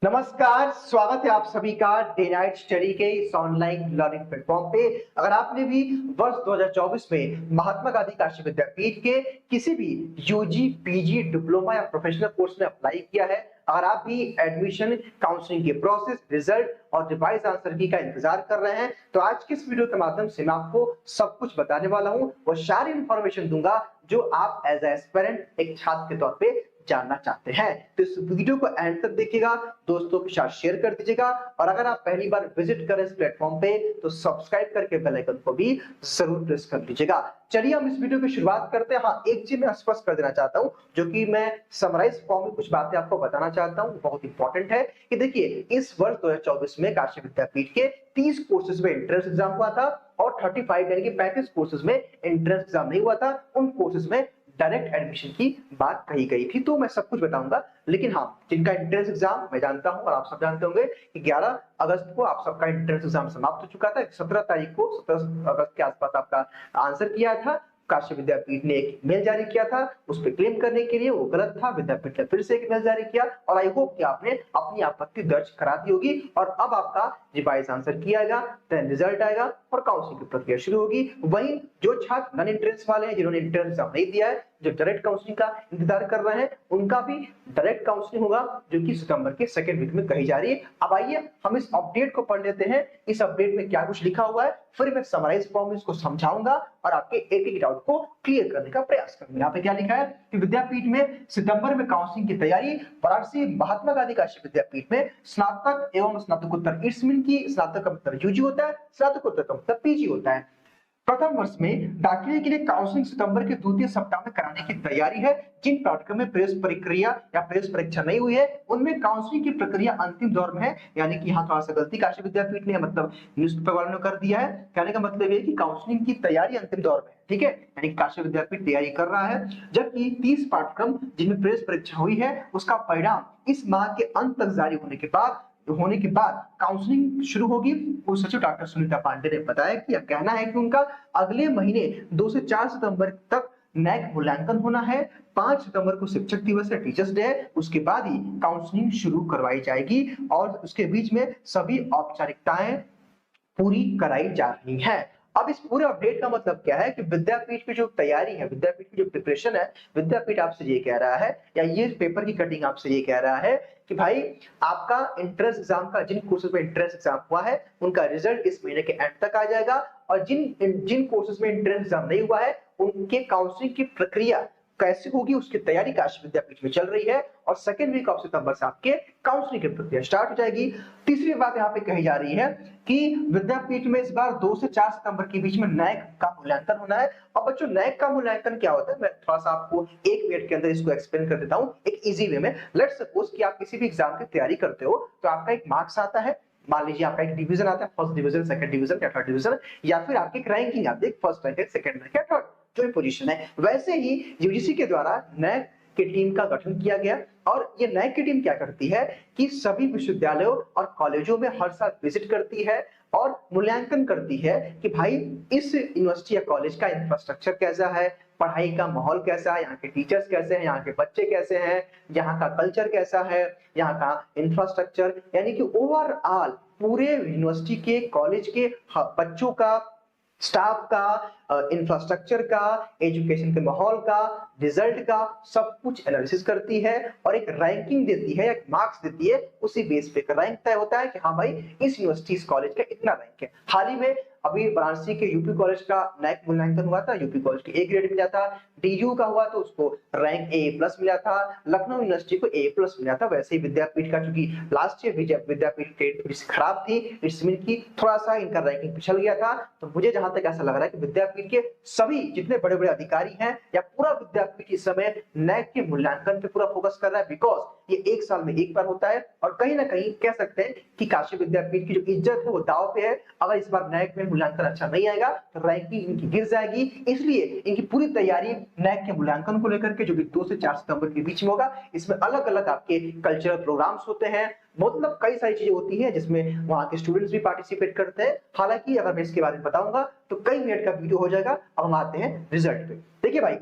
नमस्कार, स्वागत है आप सभी का डे नाइट स्टडी के इस ऑनलाइन लर्निंग प्लेटफॉर्म पे। अगर आपने भी वर्ष 2024 में महात्मा गांधी काशी विद्यापीठ के किसी भी यूजी, पीजी, डिप्लोमा या प्रोफेशनल कोर्स में अप्लाई किया है, अगर आप भी एडमिशन, काउंसलिंग के प्रोसेस, रिजल्ट और रिवाइज आंसर की का इंतजार कर रहे हैं, तो आज की इस वीडियो के माध्यम से मैं आपको सब कुछ बताने वाला हूं। वो सारी इंफॉर्मेशन दूंगा जो आप एज एस्पिरेंट, एक छात्र के तौर पे जानना चाहते हैं। तो इस वीडियो को एंड तक देखिएगा, दोस्तों के साथ शेयर कर दीजिएगा और अगर आप पहली बार विजिट करें इस प्लेटफॉर्म पे तो सब्सक्राइब करके बेल आइकन को भी जरूर प्रेस कर लीजिएगा। चलिए हम इस वीडियो की शुरुआत करते हैं। हाँ, एक चीज मैं स्पष्ट कर देना चाहता हूं, जो कि मैं समराइज फॉर्म में कुछ बातें आपको बताना चाहता हूं, बहुत इंपॉर्टेंट है कि देखिए, इस वर्ष 2024 में काशी विद्यापीठ के 30 कोर्सेज में एंट्रेंस एग्जाम हुआ था और 35 यानी कि 35 कोर्सेज में एंट्रेंस एग्जाम नहीं हुआ था। उन कोर्सेज में डायरेक्ट एडमिशन की बात कही गई थी, तो मैं सब कुछ बताऊंगा। लेकिन हाँ, जिनका एंट्रेंस एग्जाम मैं जानता हूं और आप सब जानते होंगे कि 11 अगस्त को आप सबका एंट्रेंस एग्जाम समाप्त हो चुका था। 17 तारीख को, 17 अगस्त के आसपास आपका आंसर किया था। काशी विद्यापीठ ने एक मेल जारी किया था उस पर क्लेम करने के लिए, वो गलत था। विद्यापीठ ने फिर से एक मेल जारी किया और आई होप कि आपने अपनी आपत्ति दर्ज करा दी होगी और अब आपका रिवाइज आंसर किया जाएगा, देन रिजल्ट आएगा और काउंसलिंग की प्रक्रिया शुरू होगी। वहीं जो छात्र नॉन एंट्रेंस वाले हैं, जिन्होंने एंट्रेंस एग्जाम नहीं दिया है, जो डायरेक्ट काउंसलिंग का इंतजार कर रहे हैं, उनका भी डायरेक्ट काउंसलिंग होगा, जो कि सितंबर के सेकंड वीक में कही जा रही है। अब आइए हम इस अपडेट को पढ़ लेते हैं। इस अपडेट में क्या कुछ लिखा हुआ है, फिर मैं समराइज फॉर्म में इसको समझाऊंगा और आपके एक एक डाउट को क्लियर करने का प्रयास करूंगा। यहाँ पे क्या लिखा है कि विद्यापीठ में सितंबर में काउंसलिंग की तैयारी। वाराणसी महात्मा गांधी काशी विद्यापीठ में स्नातक एवं स्नातकोत्तर, इसमें की स्नातक का मतलब यूजी होता है, स्नातकोत्तर का मतलब पीजी होता है। प्रथम वर्ष में दाखिले के लिए काउंसलिंग सितंबर के द्वितीय सप्ताह में कराने की तैयारी है। जिन पाठ्यक्रम में प्रवेश प्रक्रिया या प्रवेश परीक्षा नहीं हुई है, उनमें काउंसलिंग की प्रक्रिया अंतिम दौर में है। यानी कि यहाँ थोड़ा सा गलती काशी विद्यापीठ ने, मतलब न्यूज़पेपर वालों ने कर दिया है। कहने का मतलब है कि काउंसलिंग की तैयारी अंतिम दौर में है, ठीक है, यानी काशी विद्यापीठ तैयारी कर रहा है। जबकि 30 पाठ्यक्रम जिनमें प्रवेश परीक्षा हुई है, उसका परिणाम इस माह के अंत तक जारी होने के बाद काउंसलिंग शुरू होगी। उप सचिव डॉक्टर सुनीता पांडे ने बताया कि यह कहना है कि उनका अगले महीने 2 से 4 सितंबर तक नैक मूल्यांकन होना है। 5 सितंबर को शिक्षक दिवस है, टीचर्स डे है, उसके बाद ही काउंसलिंग शुरू करवाई जाएगी और उसके बीच में सभी औपचारिकताएं पूरी कराई जा रही है। अब इस पूरे अपडेट का मतलब क्या है कि विद्यापीठ की जो तैयारी है, विद्यापीठ की जो प्रिपरेशन है, विद्यापीठ आपसे ये कह रहा है, या ये पेपर की कटिंग आपसे ये कह रहा है कि भाई आपका एंट्रेंस एग्जाम का, जिन कोर्सेज में एंट्रेंस एग्जाम हुआ है, उनका रिजल्ट इस महीने के एंड तक आ जाएगा और जिन जिन कोर्सेज में एंट्रेंस एग्जाम नहीं हुआ है, उनके काउंसलिंग की प्रक्रिया कैसे होगी, उसकी तैयारी काशी विद्यापीठ में चल रही है और सेकेंड वीक ऑफ सितंबर से आपके काउंसलिंग की प्रक्रिया स्टार्ट हो जाएगी। तीसरी बात यहाँ पे कही जा रही है कि विद्यापीठ में इस बार 2 से 4 सितंबर के बीच में नैक का मूल्यांकन होना है। और बच्चों, नैक का मूल्यांकन क्या होता है, मैं थोड़ा सा आपको 1 मिनट के अंदर इसको एक्सप्लेन कर देता हूं एक इजी वे में। लेट्स सपोज कि आप किसी भी एग्जाम की तैयारी करते हो, तो आपका एक मार्क्स आता है। मान लीजिए आपका एक डिवीजन आता है, फर्स्ट डिवीजन, सेकंड डिवीजन या थर्ड डिवीजन, या फिर आपकी एक रैंकिंग आती है, फर्स्ट रैंक, सेकंड रैंक या थर्ड, जो भी पोजीशन है। वैसे ही यूजीसी के द्वारा नैक की टीम का गठन किया गया और ये नैक की टीम क्या करती है कि सभी विश्वविद्यालयों और कॉलेजों में हर साल विजिट करती है और मूल्यांकन करती है कि भाई इस यूनिवर्सिटी या कॉलेज का इंफ्रास्ट्रक्चर कैसा है, पढ़ाई का माहौल कैसा है, यहाँ के टीचर्स कैसे हैं, यहाँ के बच्चे कैसे हैं, यहाँ का कल्चर कैसा है, यहाँ का इंफ्रास्ट्रक्चर, यानी कि ओवरऑल पूरे यूनिवर्सिटी के, कॉलेज के बच्चों का, स्टाफ का, इंफ्रास्ट्रक्चर का, एजुकेशन के माहौल का, रिजल्ट का, सब कुछ एनालिसिस करती है और एक रैंकिंग देती है, एक मार्क्स देती है। उसी बेस पे रैंक तय होता है कि हाँ भाई इस यूनिवर्सिटी, इस कॉलेज का इतना रैंक है। हाल ही में अभी वाराणसी के यूपी कॉलेज का नैक मूल्यांकन हुआ था, यूपी कॉलेज को ए ग्रेड मिला था। डीयू का हुआ तो उसको रैंक A+ मिला था। लखनऊ यूनिवर्सिटी को A+ मिला था। वैसे ही विद्यापीठ का, चूंकि लास्ट ईयर विद्यापीठ थोड़ी सी खराब थी, इसमें की थोड़ा सा इनका रैंकिंग पिछल गया था। तो मुझे जहां तक ऐसा लग रहा है कि विद्यापीठ के सभी जितने बड़े बड़े अधिकारी हैं या पूरा विद्यापीठ इस समय नैक के मूल्यांकन पे पूरा फोकस कर रहा है, बिकॉज ये 1 साल में एक बार होता है और कहीं ना कहीं कह सकते हैं कि काशी विद्यापीठ की जो इज्जत है वो दांव पे है। अगर इस बार नैक में मूल्यांकन अच्छा नहीं आएगा तो रैंकिंग इनकी गिर जाएगी। इसलिए इनकी पूरी तैयारी नैक के मूल्यांकन को लेकर के, जो कि 2 से 4 सितंबर के बीच में होगा, इसमें अलग अलग आपके कल्चरल प्रोग्राम्स होते हैं, मतलब कई सारी चीजें होती हैं जिसमें वहां के स्टूडेंट्स भी पार्टिसिपेट करते हैं। हालांकि अगर मैं इसके बारे में बताऊंगा तो कई मिनट का वीडियो हो जाएगा। अब हम आते हैं रिजल्ट पे। देखिए भाई,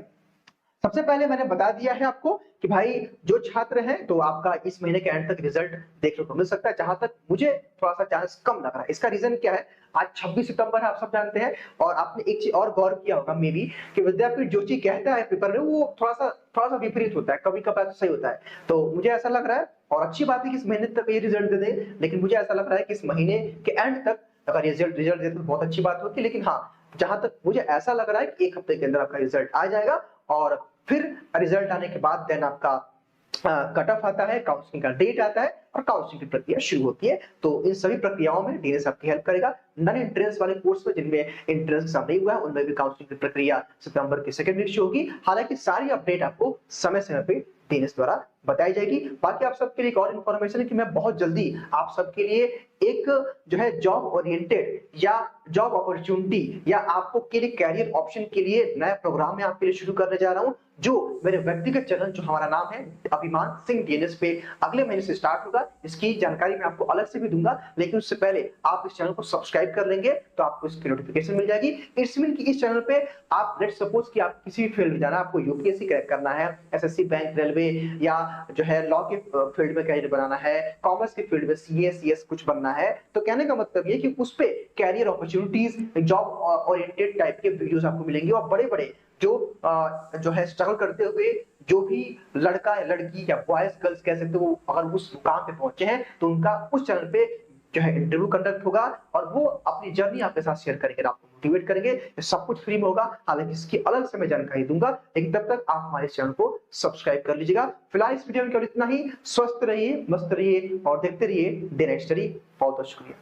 सबसे पहले मैंने बता दिया है आपको कि भाई जो छात्र हैं तो आपका इस महीने के एंड तक रिजल्ट देखने को मिल सकता है, जहां तक मुझे थोड़ा सा चांस कम लग रहा है। इसका रीजन क्या है, आज 26 सितंबर है, आप सब जानते हैं। और आपने एक चीज और गौर किया होगा मे बी, कि विद्यापीठ जो चीज कहता है पेपर में वो थोड़ा सा विपरीत होता है, कभी कभार तो सही होता है। तो मुझे ऐसा लग रहा है, और अच्छी बात है कि इस महीने तक ये रिजल्ट दे दे, लेकिन मुझे ऐसा लग रहा है कि इस महीने के एंड तक अगर रिजल्ट रिजल्ट दे तो बहुत अच्छी बात होती, लेकिन हाँ, जहां तक मुझे ऐसा लग रहा है कि 1 हफ्ते के अंदर आपका रिजल्ट आ जाएगा, और फिर रिजल्ट आने के बाद देन आपका कट ऑफ आता है, काउंसलिंग का डेट आता है और काउंसलिंग की प्रक्रिया शुरू होती है। तो इन सभी प्रक्रियाओं में डीएनएस आपकी हेल्प करेगा। नॉन एंट्रेंस वाले कोर्स में जिनमें एंट्रेंस एग्जाम नहीं हुआ है, उनमें भी काउंसलिंग की प्रक्रिया सितंबर के सेकंड वीक से होगी। हालांकि सारी अपडेट आपको समय समय पे डीएनएस द्वारा बताई जाएगी। बाकी आप सबके लिए एक और इन्फॉर्मेशन है कि मैं बहुत जल्दी आप सबके लिए एक जो है जॉब ओरिएंटेड या जॉब अपॉर्चुनिटी या आपको के लिए कैरियर ऑप्शन के लिए नया प्रोग्राम मैं आपके लिए शुरू करने जा रहा हूं, जो मेरे व्यक्तिगत चैनल जो हमारा नाम है अभिमान सिंह डीएनएस पे अगले महीने से स्टार्ट होगा। इसकी जानकारी मैं आपको अलग से भी दूंगा, लेकिन उससे पहले आप इस चैनल को सब्सक्राइब कर लेंगे तो आपको इसकी नोटिफिकेशन मिल जाएगी। इट्स मीन कि इस चैनल पे आप लेट्स सपोज कि आप किसी भी फील्ड में जाना, आपको यूपीएससी क्रैक करना है, एसएससी, बैंक, रेलवे, या जो है लॉ के फील्ड में कैरियर बनाना है, कॉमर्स के फील्ड में सीए सीएस कुछ बनना है, तो कहने का मतलब ये कि उस पे career opportunities, job oriented type के वीडियोस आपको मिलेंगे। और बड़े बड़े जो है स्ट्रगल करते हुए जो भी लड़का या लड़की या बॉयज गर्ल्स कह सकते हो, अगर उस मुकाम पे पहुंचे हैं तो उनका उस चैनल पे जो है इंटरव्यू कंडक्ट होगा और वो अपनी जर्नी आपके साथ शेयर करेंगे, आपको मोटिवेट करेंगे। ये सब कुछ फ्री में होगा, हालांकि इसकी अलग से मैं जानकारी दूंगा, लेकिन तब तक आप हमारे चैनल को सब्सक्राइब कर लीजिएगा। फिलहाल इस वीडियो में केवल इतना ही। स्वस्थ रहिए, मस्त रहिए और देखते रहिए डे नाइट स्टडी। बहुत बहुत शुक्रिया।